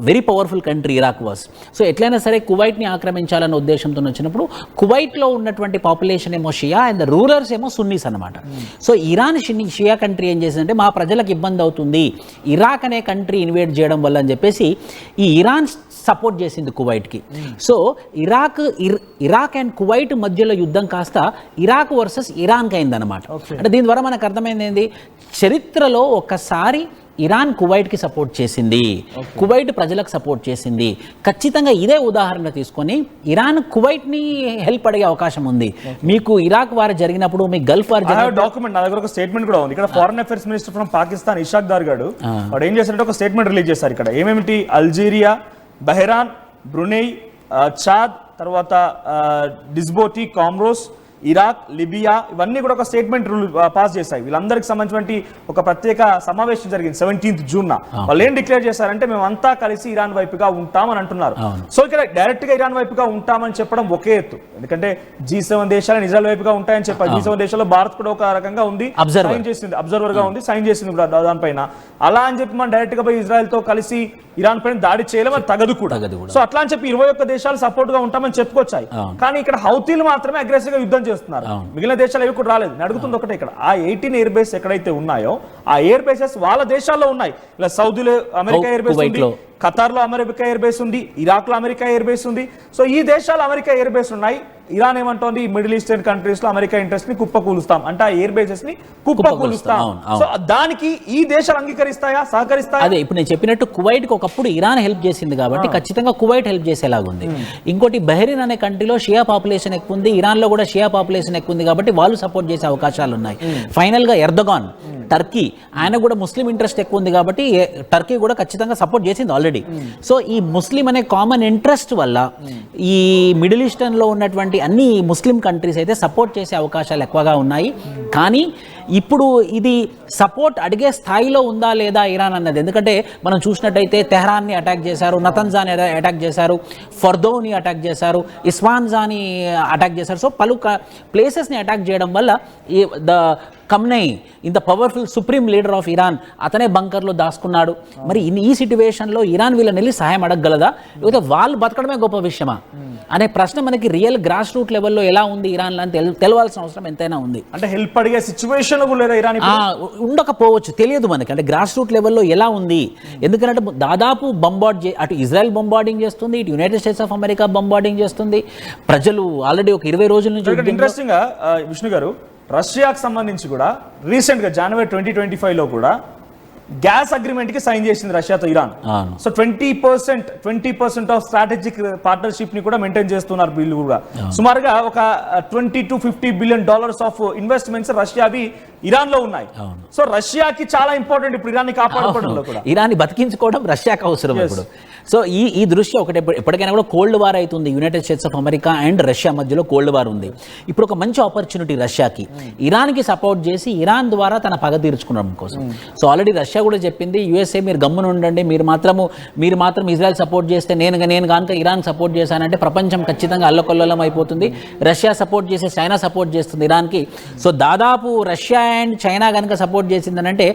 D: very powerful country Iraq was. So ఎట్లయినా సరే కువైట్ని ఆక్రమించాలన్న ఉద్దేశంతో వచ్చినప్పుడు కువైట్లో ఉన్నటువంటి పాపులేషన్ ఏమో షియా అండ్ రూరర్స్ ఏమో సున్నీస్ అనమాట. సో ఇరాన్ షియా కంట్రీ ఏం చేసిందంటే మా ప్రజలకు ఇబ్బంది అవుతుంది ఇరాక్ అనే కంట్రీ ఇన్వైట్ చేయడం వల్ల అని చెప్పేసి ఈ ఇరాన్ సపోర్ట్ చేసింది కువైట్కి. సో ఇరాక్ అండ్ కువైట్ మధ్యలో యుద్ధం కాస్త ఇరాక్ వర్సెస్ ఇరాన్కి అయిందనమాట. అంటే దీని ద్వారా మనకు అర్థమైంది ఏంది, చరిత్రలో ఒక్కసారి ఇరాన్ కువైట్కి సపోర్ట్ చేసింది, కువైట్ ప్రజలకు సపోర్ట్ చేసింది. ఖచ్చితంగా ఇదే ఉదాహరణ తీసుకొని ఇరాన్ కువైట్ని హెల్ప్ అడిగే అవకాశం ఉంది. మీకు ఇరాక్ వార్ జరిగినప్పుడు, మీ గల్ఫ్ వార్
A: డాక్యుమెంట్ నా దగ్గర ఒక స్టేట్మెంట్ కూడా ఉంది. ఇక్కడ foreign affairs minister from Pakistan Ishaq Dar garu వాడు ఏం చేశారంటే ఒక స్టేట్మెంట్ రిలీజ్ చేశారు. ఇక్కడ ఏమేమిటి, అల్జీరియా, బహ్రాన్, బ్రునై, చాద్, తర్వాత డిస్బోటి, కామ్రోస్, ఇరాక్, లిబియా, ఇవన్నీ కూడా ఒక స్టేట్మెంట్ పాస్ చేశాయి. వీళ్ళందరికి సంబంధించిన ఒక ప్రత్యేక సమావేశం జరిగింది 17th జూన్. వాళ్ళు ఏం డిక్లేర్ చేశారంటే మేమంతా కలిసి ఇరాన్ వైపుగా ఉంటామని అంటున్నారు. సో ఇక్కడ డైరెక్ట్ గా ఇరాన్ వైపుగా ఉంటామని చెప్పడం ఒకే ఎత్తు, ఎందుకంటే G7 దేశాలు ఇజ్రాయెల్ వైపుగా ఉంటాయని చెప్పారు. G7 దేశాల్లో భారత్ కూడా ఒక రకంగా ఉంది, సైన్ చేసింది, అబ్జర్వర్ గా ఉంది, సైన్ చేసింది కూడా దానిపైన. అలా అని చెప్పి మనం డైరెక్ట్ గా పోయి ఇజ్రాయెల్ తో కలిసి ఇరాన్ పైన దాడి చేయలేం, అది తగదు కూడా. సో అట్లా అని చెప్పి 21 దేశాలు సపోర్ట్ గా ఉంటామని చెప్పుకొచ్చాయి. కానీ ఇక్కడ హౌతీలు మాత్రమే అగ్రెసివ్ గా యుద్ధం చేస్తున్నారు, మిగిలిన దేశాలు ఏవి కూడా రాలేదు. అడుగుతుంది ఒకటే, ఇక్కడ ఆ 18 ఎయిర్ బేస్ ఎక్కడైతే ఉన్నాయో ఆ ఎయిర్ బేసెస్ వాళ్ళ దేశాల్లో ఉన్నాయి. ఇలా సౌదీలో అమెరికా ఎయిర్ బేస్ ఉంది, ఖతార్ లో అమెరికా ఎయిర్ బేస్ ఉంది, ఇరాక్ లో అమెరికా ఎయిర్ బేస్ ఉంది. సో ఈ దేశాలు అమెరికా ఎయిర్ బేస్ ఉన్నాయి. ఇరాన్ ఏమంటోంది, మిడిల్ ఈస్టర్న్ కంట్రీస్ లో అమెరికా ఇంట్రెస్ట్ ని కుప్పకూలుస్తాం అంటే ఆ ఎయిర్ బేసెస్ ని కుప్పకూలుస్తాం. సో దానికి ఈ దేశాలు అంగీకరిస్తాయా, సహకరిస్తాయా?
D: అదే ఇప్పుడు నేను చెప్పినట్టు కువైట్ కి ఒకప్పుడు ఇరాన్ హెల్ప్ చేసింది కాబట్టి ఖచ్చితంగా కువైట్ హెల్ప్ చేసేలాగుంది. ఇంకోటి బహ్రెయిన్ అనే కంట్రీలో షియా పాపులేషన్ ఎక్కువ ఉంది, ఇరాన్ లో కూడా షియా పాపులేషన్ ఎక్కువ ఉంది కాబట్టి వాళ్ళు సపోర్ట్ చేసే అవకాశాలు ఉన్నాయి. ఫైనల్ గా ఎర్దోగాన్ టర్కీ, ఆయన కూడా ముస్లిం ఇంట్రెస్ట్ ఎక్కువ ఉంది కాబట్టి టర్కీ కూడా ఖచ్చితంగా సపోర్ట్ చేసింది ఆల్రెడీ. సో ఈ ముస్లిం అనే కామన్ ఇంట్రెస్ట్ వల్ల ఈ మిడిల్ ఈస్టర్న్ లో ఉన్నటువంటి అన్ని ముస్లిం కంట్రీస్ అయితే సపోర్ట్ చేసే అవకాశాలు ఎక్కువగా ఉన్నాయి. కానీ ఇప్పుడు ఇది సపోర్ట్ అడిగే స్థాయిలో ఉందా లేదా ఇరాన్ అన్నది, ఎందుకంటే మనం చూసినట్టయితే తెహ్రాన్ని అటాక్ చేశారు, నతన్జాని అటాక్ చేశారు, ఫర్దోని అటాక్ చేశారు, ఇస్ఫాన్జాని అటాక్ చేశారు. సో పలు ప్లేసెస్ని అటాక్ చేయడం వల్ల ద ఖమ్నై ఇంత powerful supreme leader of Iran అతనే బంకర్లో దాచుకున్నాడు. మరి ఈ సిట్యువేషన్లో ఇరాన్ వీళ్ళని వెళ్ళి సహాయం అడగగలదా, లేకపోతే వాళ్ళు బతకడమే గొప్ప విషయమా అనే ప్రశ్న మనకి రియల్ గ్రాస్ రూట్ లెవెల్లో ఎలా ఉంది ఇరాన్ అని తెలవాల్సిన అవసరం ఎంతైనా ఉంది.
A: అంటే హెల్ప్ అడిగే సిచ్యువేషన్ పొజిషన్ కూడా లేదా ఇరాన్
D: ఉండకపోవచ్చు, తెలియదు మనకి. అంటే గ్రాస్ రూట్ లెవెల్లో ఎలా ఉంది, ఎందుకంటే దాదాపు అటు ఇజ్రాయెల్ బొంబార్డింగ్ చేస్తుంది, ఇటు United States of America bombarding చేస్తుంది. ప్రజలు ఆల్రెడీ ఒక 20 రోజుల నుంచి.
A: ఇంట్రెస్టింగ్ గా విష్ణు గారు, రష్యాకు సంబంధించి కూడా రీసెంట్ గా జనవరి 2025 లో కూడా గ్యాస్ అగ్రిమెంట్ కి సైన్ చేసింది రష్యాతో Iran. So 20% of strategic partnership ని కూడా మెయింటైన్ చేస్తున్నారు వీళ్ళు కూడా. సుమారుగా ఒక $20 to $50 బిలియన్ ఆఫ్ ఇన్వెస్ట్మెంట్స్ రష్యావి ఇరాన్ లో ఉన్నాయి. సో రష్యాకి చాలా ఇంపార్టెంట్ ఇప్పుడు ఇరాన్ ని కాపాడుకోవడంలో కూడా.
D: ఇరాన్ బతికించుకోవడం రష్యాకి అవసరం ఇప్పుడు. సో ఈ దృష్ట్యా ఒకటి, ఎప్పటికైనా కూడా కోల్డ్ వార్ అవుతుంది. United States of America and Russia మధ్యలో కోల్డ్ వార్ ఉంది. ఇప్పుడు ఒక మంచి ఆపర్చునిటీ రష్యాకి, ఇరాన్కి సపోర్ట్ చేసి ఇరాన్ ద్వారా తన పగ తీర్చుకోవడం కోసం. సో ఆల్రెడీ రష్యా కూడా చెప్పింది, యుఎస్ఏ మీరు గమ్మున ఉండండి, మీరు మాత్రం ఇజ్రాయెల్ సపోర్ట్ చేస్తే నేను కనుక ఇరాన్ సపోర్ట్ చేశానంటే ప్రపంచం ఖచ్చితంగా అల్లకొల్లోలం అయిపోతుంది. రష్యా సపోర్ట్ చేసి చైనా సపోర్ట్ చేస్తుంది ఇరాన్కి. సో దాదాపు రష్యా అండ్ చైనా కనుక సపోర్ట్ చేసిందనంటే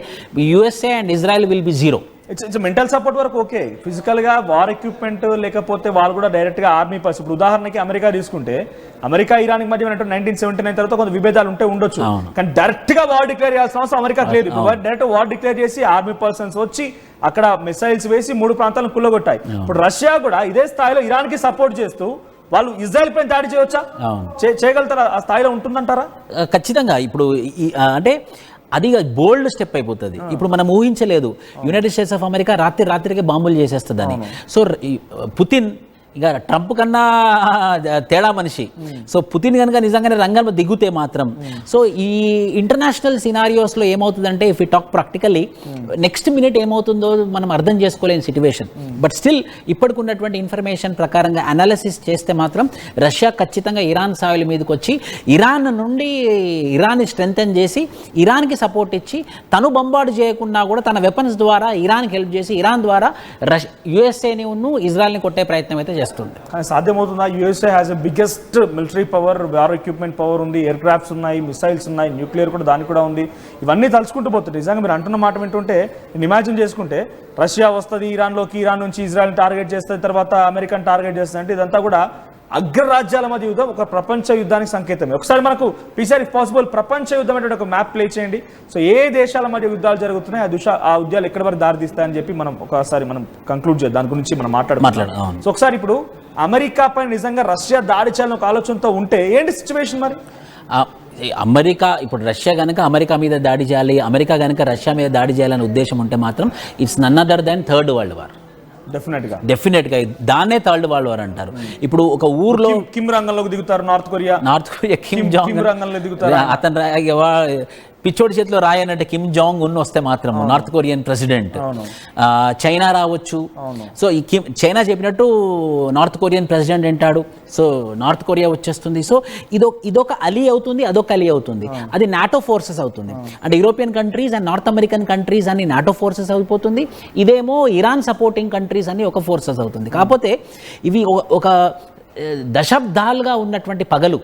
D: USA and Israel will be zero.
A: It's mental support వరకు ఓకే, ఫిజికల్ గా వార్ ఎక్విప్మెంట్ లేకపోతే వాళ్ళు కూడా డైరెక్ట్ గా ఆర్మీ పర్సన్. ఇప్పుడు ఉదాహరణకి అమెరికా తీసుకుంటే, అమెరికా ఇరాన్ మధ్య 1979 తర్వాత కొంత విభేదాలు ఉండొచ్చు, కానీ డైరెక్ట్ గా వార్ డిక్లేర్ చేయాల్సిన అవసరం అమెరికాకి లేదు. డైరెక్ట్ వార్ డిక్లేర్ చేసి ఆర్మీ పర్సన్స్ వచ్చి అక్కడ మిసైల్స్ వేసి 3 ప్రాంతాలను కుల్లగొట్టాయి. ఇప్పుడు రష్యా కూడా ఇదే స్థాయిలో ఇరాన్ కి సపోర్ట్ చేస్తూ వాళ్ళు ఇజ్రాయెల్ పైన దాడి చేయవచ్చా, చేయగలుగుతారా, ఆ స్థాయిలో ఉంటుందంటారా?
D: ఖచ్చితంగా. ఇప్పుడు అంటే అది బోల్డ్ స్టెప్ అయిపోతుంది. ఇప్పుడు మనం ఊహించలేదు యునైటెడ్ స్టేట్స్ ఆఫ్ అమెరికా రాత్రికి బాంబులు చేసేస్తుందని. సో పుతిన్ ఇక ట్రంప్ కన్నా తేడా మనిషి. సో పుతిన్ కనుక నిజంగానే రంగంలో దిగుతే మాత్రం, సో ఈ ఇంటర్నేషనల్ సినారియోస్లో ఏమవుతుందంటే, if you talk practically, next minute ఏమవుతుందో మనం అర్థం చేసుకోలేని సిచ్యువేషన్. బట్ స్టిల్ ఇప్పటికి ఉన్నటువంటి ఇన్ఫర్మేషన్ ప్రకారంగా అనాలిసిస్ చేస్తే మాత్రం రష్యా ఖచ్చితంగా ఇరాన్ సాయిల్ మీదకి వచ్చి ఇరాన్ నుండి ఇరాన్ని స్ట్రెంథెన్ చేసి ఇరాన్కి సపోర్ట్ ఇచ్చి తను బొంబార్డు చేయకుండా కూడా తన వెపన్స్ ద్వారా ఇరాన్కి హెల్ప్ చేసి ఇరాన్ ద్వారా యుఎస్ఏని ఇజ్రాయెల్ని కొట్టే ప్రయత్నం అయితే చేస్తుంది.
A: సాధ్యమవుతుందా? USA has a biggest military power, war equipment power ఉంది, ఎయిర్ క్రాఫ్ట్స్ ఉన్నాయి, మిసైల్స్ ఉన్నాయి, న్యూక్లియర్ కూడా దానికి కూడా ఉంది. ఇవన్నీ తలుచుకుంటూ పోతుంది. నిజంగా మీరు అంటున్న మాట వింటుంటే, ఇమాజిన్ చేసుకుంటే, రష్యా వస్తుంది ఇరాన్లోకి, ఇరాన్ నుంచి ఇజ్రాయెల్ టార్గెట్ చేస్తుంది, తర్వాత అమెరికన్ టార్గెట్ చేస్తుంది అంటే ఇదంతా కూడా అగ్రరాజ్యాల మధ్య యుద్ధం, ఒక ప్రపంచ యుద్ధానికి సంకేతమే. ఒకసారి మనకు పీసీఆర్ ఇఫ్ పాసిబుల్ ప్రపంచ యుద్ధం అంటే ఒక మ్యాప్ ప్లే చేయండి. సో ఏ దేశాల మధ్య యుద్ధాలు జరుగుతున్నాయి, ఆ యుద్ధాలు ఎక్కడి వరకు దారితీస్తాయని చెప్పి మనం ఒకసారి కంక్లూడ్ చేద్దాం, దాని గురించి మనం మాట్లాడుకుందాం. సో ఒకసారి ఇప్పుడు అమెరికా పైన నిజంగా రష్యా దాడి చేయాలని ఒక ఆలోచనతో ఉంటే ఏంటి సిచ్యువేషన్ మరి?
D: అమెరికా ఇప్పుడు రష్యా కనుక అమెరికా మీద దాడి చేయాలి, అమెరికా కనుక రష్యా మీద దాడి చేయాలనే ఉద్దేశం ఉంటే మాత్రం it's none other than third world war. Definite గా దాన్నే థర్డ్ వరల్డ్ వార్ అంటారు. ఇప్పుడు ఒక ఊర్లో
A: కిమ్ రంగంలోకి దిగుతారు, నార్త్ కొరియా
D: కిమ్ జాంగ్ రంగంలో దిగుతారు. అతను పిచ్చోడి చేతిలో రాయనంటే కిమ్ జాంగ్ ఉన్ వస్తే మాత్రం నార్త్ కొరియన్ ప్రెసిడెంట్, చైనా రావచ్చు. సో ఈ చైనా చెప్పినట్టు నార్త్ కొరియన్ ప్రెసిడెంట్ అంటాడు. సో నార్త్ కొరియా వచ్చేస్తుంది. సో ఇదొక అలీ అవుతుంది, అదొక అలీ అవుతుంది. అది నాటో ఫోర్సెస్ అవుతుంది. అంటే European countries and north American countries అని నాటో ఫోర్సెస్ అయిపోతుంది. ఇదేమో ఇరాన్ సపోర్టింగ్ కంట్రీస్ అని ఒక ఫోర్సెస్ అవుతుంది. కాకపోతే ఇవి ఒక దశాబ్దాలుగా ఉన్నటువంటి పగలు,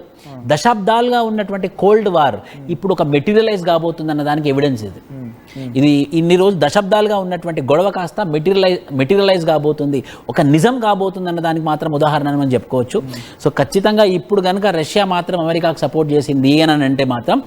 D: దశాబ్దాలుగా ఉన్నటువంటి కోల్డ్ వార్ ఇప్పుడు ఒక మెటీరియలైజ్ కాబోతుంది అన్న దానికి ఎవిడెన్స్ ఇది ఇన్ని రోజులు దశాబ్దాలుగా ఉన్నటువంటి గొడవ కాస్త మెటీరియలైజ్ కాబోతుంది, ఒక నిజం కాబోతుంది అన్న దానికి మాత్రం ఉదాహరణ మనం చెప్పుకోవచ్చు. సో ఖచ్చితంగా ఇప్పుడు కనుక రష్యా మాత్రం అమెరికాకు సపోర్ట్ చేసింది అని అంటే మాత్రం,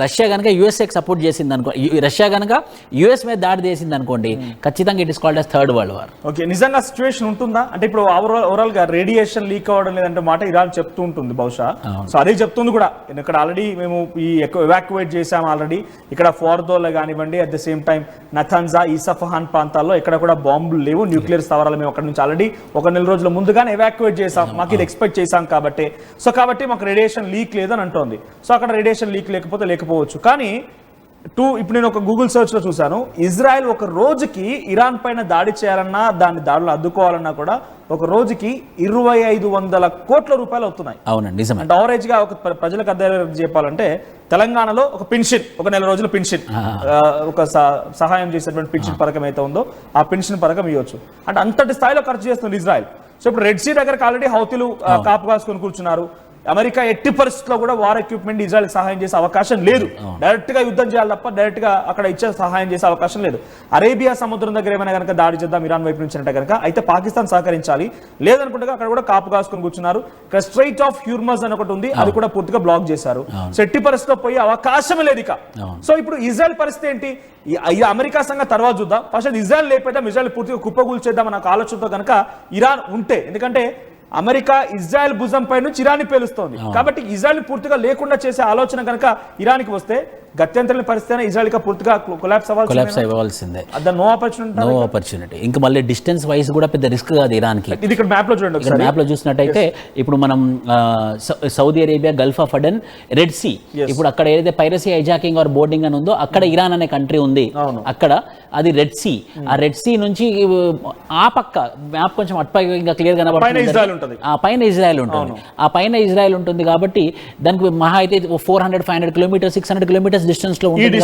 D: రష్యా కనుక యుఎస్ఏకి సపోర్ట్ చేసింది అనుకో, రష్యా కనుక యుఎస్ మీద దాడి చేసింది అనుకోండి, ఖచ్చితంగా it is called as third world war.
A: Okay, నిజంగా సిచ్యువేషన్ ఉంటుందా? అంటే ఇప్పుడు ఓవరాల్ గా రేడియేషన్ లీక్ అవ్వడం లేదంటే మాట ఇరాన్ చెప్తూ ఉంటుంది బహుశా. సో అదే చెప్తుంది కూడా, ఇక్కడ ఆల్రెడీ మేము ఈ ఎవాక్యువేట్ చేసాం ఆల్రెడీ, ఇక్కడ ఫోర్దోలో కానివ్వండి, అట్ ద సేమ్ టైం నథాన్జా, ఈసఫహాన్ ప్రాంతాల్లో ఎక్కడ కూడా బాంబులు లేవు, న్యూక్లియర్ స్థావరాలు మేము అక్కడ నుంచి ఆల్రెడీ 1 నెల రోజుల ముందుగానే ఎవాక్యువేట్ చేసాం, మాకు ఇది ఎక్స్పెక్ట్ చేసాం కాబట్టి. సో కాబట్టి మాకు రేడియేషన్ లీక్ లేదని అంటోంది. సో అక్కడ రేడియేషన్ లీక్ లేకపోవచ్చు. కానీ ఇప్పుడు నేను ఒక గూగుల్ సెర్చ్ లో చూసాను, ఇజ్రాయెల్ ఒక రోజుకి ఇరాన్ పైన దాడి చేయాలన్నా, దాన్ని దాడులు అడ్డుకోవాలన్నా కూడా ఒక రోజుకి 2500 కోట్ల రూపాయలు అవుతున్నాయి.
D: అవునండి, నిజం.
A: అంటే ఆవరేజ్ గా ఒక ప్రజలకు అర్థం చెప్పాలంటే, తెలంగాణలో ఒక పెన్షన్, 1 నెల రోజుల పెన్షన్, ఒక సహాయం చేసేటువంటి పెన్షన్ పథకం అయితే ఉందో ఆ పెన్షన్ పథకం ఇవ్వచ్చు. అంటే అంతటి స్థాయిలో ఖర్చు చేస్తుంది ఇజ్రాయెల్. సో ఇప్పుడు రెడ్ సీ దగ్గరకు ఆల్రెడీ హౌతీలు కాపు కాసుకొని కూర్చున్నారు. అమెరికా ఎట్టి పరిస్థితుల్లో కూడా వార్ ఎక్విప్మెంట్ ఇజ్రాయెల్ సహాయం చేసే అవకాశం లేదు. డైరెక్ట్ గా యుద్ధం చేయాలి తప్ప డైరెక్ట్ గా అక్కడ ఇచ్చే సహాయం చేసే అవకాశం లేదు. అరేబియా సముద్రం దగ్గర ఏమైనా కనుక దాడి చేద్దాం ఇరాన్ వైపు నుంచి అంటే కనుక అయితే పాకిస్తాన్ సహకరించాలి, లేదనుకుంటే అక్కడ కూడా కాపు కాసుకొని కూర్చున్నారు. ఇక్కడ స్ట్రైట్ ఆఫ్ హ్యూర్మజ్ అని ఒకటి ఉంది, అది కూడా పూర్తిగా బ్లాక్ చేశారు. సో ఎట్టి పరిస్థితిలో పోయే అవకాశం లేదు ఇక. సో ఇప్పుడు ఇజ్రాయెల్ పరిస్థితి ఏంటి? అమెరికా సంగతి తర్వాత చూద్దాం. ఫస్ట్ ఇజ్రాయెల్ లేపేద్దాం, ఇజ్రాయెల్ పూర్తిగా కుప్పగూల్చేద్దాం అన్న ఆలోచనతో కనుక ఇరాన్ ఉంటే, ఎందుకంటే అమెరికా ఇజ్రాయెల్ భుజం పై నుంచి ఇరాన్ పేలుస్తోంది కాబట్టి ఇజ్రాయెల్ పూర్తిగా లేకుండా చేసే ఆలోచన కనుక ఇరాన్కి వస్తే గత్యంతరం పరిస్థితి ఇజ్రాయెల్ పూర్తిగా కొలాప్స్
D: అవ్వాల్సిందే.
A: No opportunity.
D: ఇంకా మళ్ళీ డిస్టెన్స్ వైస్ కూడా పెద్ద రిస్క్ కాదు ఇరాన్కి.
A: ఇది ఇక్కడ మ్యాప్ లో చూడండి,
D: మ్యాప్ లో చూసినట్టయితే ఇప్పుడు మనం Saudi Arabia, Gulf of Aden, Red Sea, ఇప్పుడు అక్కడ ఏదైతే పైరసీ హైజాకింగ్ ఆర్ బోర్డింగ్ అని ఉందో అక్కడ ఇరాన్ అనే కంట్రీ ఉంది. అక్కడ అది రెడ్ సీ. ఆ రెడ్ సీ నుంచి ఆ పక్క మ్యాప్ కొంచెం అటుపై ఇంకా క్లియర్ కనబడుతుంది, ఆ పైన ఇజ్రాయెల్ ఉంటుంది. ఆ పైన ఇజ్రాయెల్ ఉంటుంది కాబట్టి దానికి మహా అయితే 400-500 కిలోమీటర్స్, 600 కిలోమీటర్స్ డిస్టెన్స్ లో ఉంటుంది.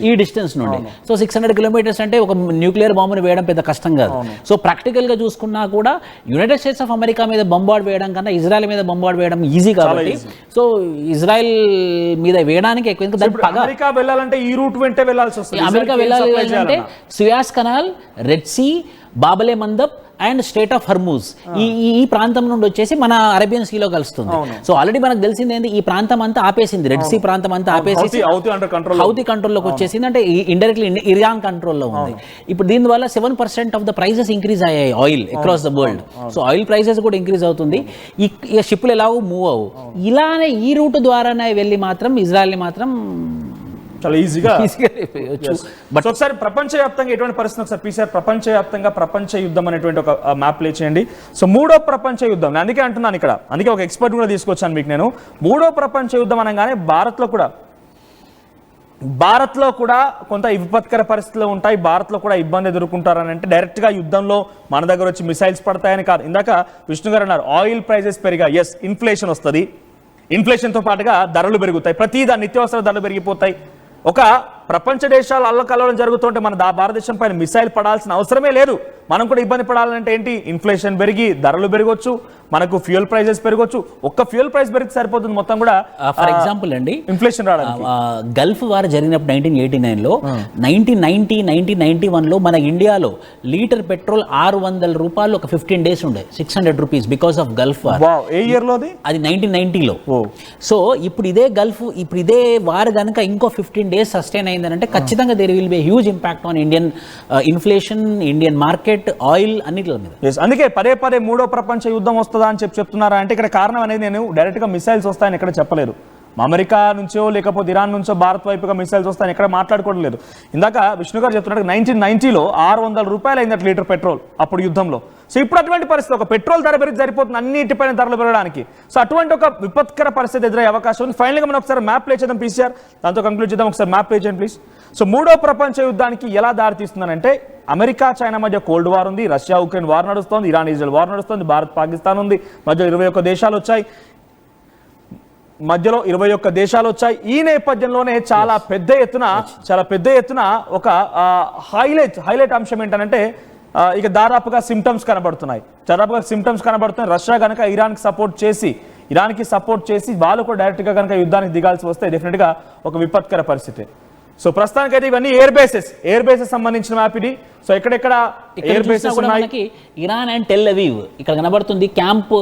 D: ఈ డిస్టెన్స్ నుండి సో 600 కిలోమీటర్స్ అంటే ఒక న్యూక్లియర్ బాంబును వేయడం పెద్ద కష్టం కాదు. సో ప్రాక్టికల్ గా చూసుకున్నా కూడా యునైటెడ్ స్టేట్స్ ఆఫ్ అమెరికా మీద బొంబార్డ్ వేయడం కన్నా ఇజ్రాయెల్ మీద బొంబార్డ్ వేయడం ఈజీ కాబట్టి సో ఇజ్రాయెల్ మీద వేయడానికి ఎక్కువ.
A: అమెరికా వెళ్ళాలంటే ఈ రూట్ వెంటే వెళ్ళాల్సి వస్తుంది.
D: అమెరికా వెళ్ళాలంటే Suez canal, red sea, Bab el Mandeb and state of Hormuz ఈ ప్రాంతం నుండి వచ్చేసి మన అరేబియన్ సీలో కలుస్తుంది. సో ఆల్రెడీ మనకు తెలిసింది ఏంటి, ఈ ప్రాంతం అంతా ఆపేసింది, రెడ్ సీ ప్రాంతం అంతా ఆపేసి హౌతీ కంట్రోల్లోకి వచ్చేసింది, అంటే ఇండైరెక్ట్లీ ఇరాన్ కంట్రోల్లో ఉంది. ఇప్పుడు దీనివల్ల 7% ఆఫ్ ద ప్రైజెస్ ఇంక్రీజ్ అయ్యాయి oil across the world. So oil prices కూడా ఇంక్రీజ్ అవుతుంది. ఈ షిప్లు ఎలాగో మూవ్ అవ్వు, ఇలానే ఈ రూట్ ద్వారానే వెళ్ళి మాత్రం ఇజ్రాయెల్ని మాత్రం
A: చాలా ఈజీగా బట్ ఒకసారి ప్రపంచవ్యాప్తంగా ఎటువంటి పరిస్థితి ఒకసారి పీసీఆర్ ప్రపంచవ్యాప్తంగా ప్రపంచ యుద్ధం అనేటువంటి ఒక మ్యాప్ ప్లే చేయండి. సో మూడో ప్రపంచ యుద్ధం, నేను అందుకే అంటున్నాను ఇక్కడ, అందుకే ఒక ఎక్స్పర్ట్ కూడా తీసుకొచ్చాను మీకు నేను. మూడో ప్రపంచ యుద్ధం అనగానే భారత్లో కూడా కొంత విపత్కర పరిస్థితులు ఉంటాయి, భారత్లో కూడా ఇబ్బంది ఎదుర్కొంటారని అంటే డైరెక్ట్గా యుద్ధంలో మన దగ్గర వచ్చి మిసైల్స్ పడతాయని కాదు. ఇందాక విష్ణు గారు అన్నారు ఆయిల్ ప్రైజెస్ పెరిగా, ఎస్ ఇన్ఫ్లేషన్ వస్తుంది, ఇన్ఫ్లేషన్తో పాటుగా ధరలు పెరుగుతాయి, ప్రతిదా నిత్యావసర ధరలు పెరిగిపోతాయి. ఒక ప్రపంచ దేశాలు అల్లకల్లోలం జరుగుతుంటే మన భారతదేశం పైన మిసైల్ పడాల్సిన అవసరమే లేదు. మనం కూడా ఇబ్బంది పడాలంటే ఏంటి, ఇన్ఫ్లేషన్ పెరిగి ధరలు పెరగొచ్చు, మనకు ఫ్యూయల్ ప్రైజెస్ పెరగొచ్చు. ఒక్క ఫ్యూయల్ ప్రైస్ పెరిగితే సరిపోతుంది మొత్తం కూడా.
D: ఫర్ ఎగ్జాంపుల్ అండి,
A: ఇన్ఫ్లేషన్ రావడానికి
D: గల్ఫ్ వార్ జరిగినప్పుడు 1989లో 1991లో మన ఇండియాలో లీటర్ పెట్రోల్ 600 రూపాయలు ఒక 15 days ఉండే, 600 rupees because of Gulf war.
A: A year లో
D: అది 1990లో. సో ఇప్పుడు ఇదే వార్ కనుక ఇంకో 15 days సస్టైన్ అయిందంటే ఖచ్చితంగా there will be huge impact on Indian inflation, Indian market, oil అన్నిటి మీద.
A: అందుకే పదే మూడో ప్రపంచ యుద్ధం వస్తుందా అని చెప్తున్నారా అంటే ఇక్కడ కారణం అనేది నేను డైరెక్ట్ గా మిసైల్స్ వస్తాయని ఎక్కడ చెప్పలేదు. అమెరికా నుంచో లేకపోతే ఇరాన్ నుంచో భారత్ వైపుగా మిసైల్స్ వస్తాయని ఎక్కడ మాట్లాడుకోవడం లేదు. ఇందాక విష్ణు గారు చెప్తున్నట్టు 1990లో 600 రూపాయలు అయిందట లీటర్ పెట్రోల్ అప్పుడు యుద్ధంలో. సో ఇప్పుడు అటువంటి పరిస్థితి, ఒక పెట్రోల్ ధర పెరిగి సరిపోతుంది అన్నిటిపైన ధరలు పెరగడానికి. సో అటువంటి ఒక విపత్కర పరిస్థితి ఎదురయ్యే అవకాశం ఉంది. ఫైనల్గా మనం ఒకసారి మ్యాప్ ప్లే చేద్దాం పీసీఆర్, దాంతో కంక్లూడ్ చేద్దాం. ఒకసారి మ్యాప్ ప్లే చేయండి ప్లీజ్. సో మూడో ప్రపంచ యుద్ధానికి ఎలా దారితీస్తుందంటే అమెరికా చైనా మధ్య కోల్డ్ వార్ ఉంది, రష్యా ఉక్రెయిన్ వార్ నడుస్తుంది, ఇరాన్ ఇజ్రాయెల్ వార్ నడుస్తుంది, భారత్ పాకిస్తాన్ ఉంది, మధ్యలో 21 దేశాలు వచ్చాయి. ఈ నేపథ్యంలోనే చాలా పెద్ద ఎత్తున ఒక హైలైట్ అంశం ఏంటంటే ఇక దాదాపుగా సిమ్టమ్స్ కనబడుతున్నాయి. రష్యా కనుక ఇరాన్కి సపోర్ట్ చేసి వాళ్ళు కూడా డైరెక్ట్గా కనుక యుద్ధానికి దిగాల్సి వస్తే డెఫినెట్గా ఒక విపత్కర పరిస్థితి. సో ప్రస్తుతానికైతే ఇవన్నీ ఎయిర్ బేసెస్ సంబంధించిన మ్యాప్ ఇది. సో ఎక్కడెక్కడ ఎయిర్ బేసెస్ ఉన్నాయి,
D: ఇరాన్ అండ్ టెల్ అవీవ్ ఇక్కడ కనబడుతుంది. క్యాంప్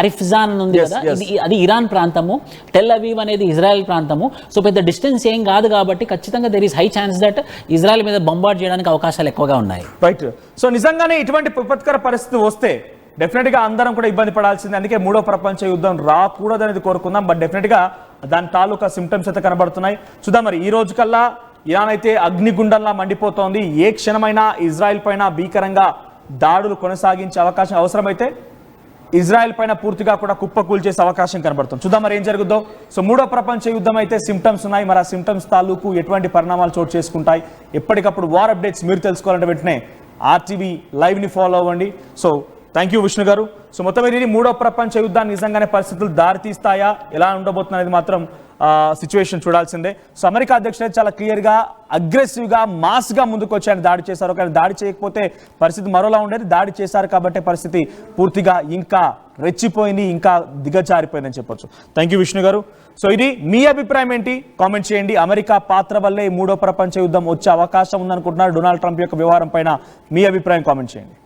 D: అరిఫ్జాన్ ఉంది కదా, అది ఇరాన్ ప్రాంతము, టెల్ అవీవ్ అనేది ఇజ్రాయెల్ ప్రాంతము. సో పెద్ద డిస్టెన్స్ ఏం కాదు కాబట్టి ఖచ్చితంగా there is high chance that Israel మీద బొంబార్డ్ చేయడానికి అవకాశాలు ఎక్కువగా ఉన్నాయి.
A: రైట్. సో నిజంగానే ఇటువంటి విపత్కర పరిస్థితి వస్తే డెఫినెట్గా అందరం కూడా ఇబ్బంది పడాల్సిందే. అందుకే మూడో ప్రపంచ యుద్ధం రాకూడదు అనేది కోరుకుందాం. బట్ డెఫినెట్గా దాని తాలూకా సిమ్టమ్స్ అయితే కనబడుతున్నాయి. చూద్దాం మరి ఈ రోజు కల్లా ఇరాన్ అయితే అగ్నిగుండంలా మండిపోతోంది. ఏ క్షణమైనా ఇజ్రాయెల్ పైన భీకరంగా దాడులు కొనసాగించే అవకాశం, అవసరమైతే ఇజ్రాయెల్ పైన పూర్తిగా కూడా కుప్పకూల్ చేసే అవకాశం కనబడుతుంది. చూద్దాం మరి ఏం జరుగుద్దో. సో మూడో ప్రపంచ యుద్ధం అయితే సిమ్టమ్స్ ఉన్నాయి. మరి ఆ సిమ్టమ్స్ తాలూకు ఎటువంటి పరిణామాలు చోటు చేసుకుంటాయి, ఎప్పటికప్పుడు వార్ అప్డేట్స్ మీరు తెలుసుకోవాలంటే వెంటనే ఆర్టీవీ లైవ్ని ఫాలో అవ్వండి. సో థ్యాంక్ యూ విష్ణు గారు. సో మొత్తం ఇది మూడో ప్రపంచ యుద్ధాన్ని నిజంగానే పరిస్థితులు దారితీస్తాయా, ఎలా ఉండబోతుంది అనేది మాత్రం సిచ్యువేషన్ చూడాల్సిందే. సో అమెరికా అధ్యక్షుడు చాలా క్లియర్గా అగ్రెసివ్గా మాస్గా ముందుకు వచ్చి ఆయన దాడి చేశారు. కానీ దాడి చేయకపోతే పరిస్థితి మరోలా ఉండేది. దాడి చేశారు కాబట్టి పరిస్థితి పూర్తిగా ఇంకా రెచ్చిపోయింది, ఇంకా దిగజారిపోయిందని చెప్పొచ్చు. థ్యాంక్ యూ విష్ణు గారు. సో ఇది మీ అభిప్రాయం ఏంటి కామెంట్ చేయండి. అమెరికా పాత్ర వల్లే మూడో ప్రపంచ యుద్ధం వచ్చే అవకాశం ఉందనుకుంటున్నారు డొనాల్డ్ ట్రంప్ యొక్క వ్యవహారం పైన మీ అభిప్రాయం కామెంట్ చేయండి.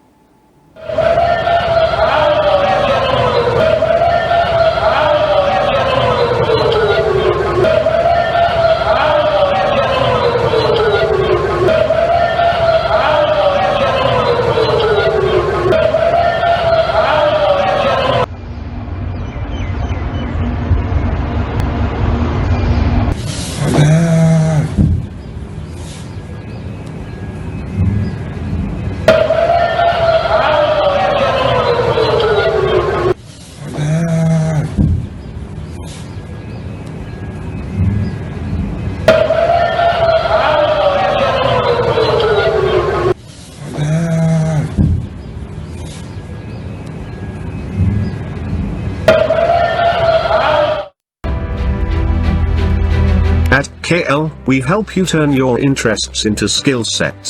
E: At KL, we help you turn your interests into skill sets.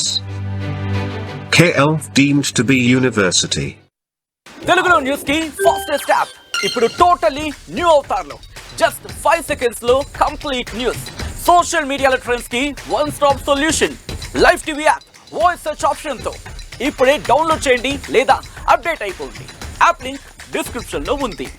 E: KL deemed to be university.
F: తెలుగులో న్యూస్ కి ఫాస్టెస్ట్ యాప్ ఇప్పుడు టోటల్లీ న్యూ అవతార్లో జస్ట్ 5 seconds లో కంప్లీట్ న్యూస్, సోషల్ మీడియాలో ట్రెండ్స్ కి one stop solution, live TV app, voice search option తో ఇప్పుడే download చేయండి లేదా అప్డేట్ అయిపోండి. యాప్ లింక్ డిస్క్రిప్షన్ లో ఉంది.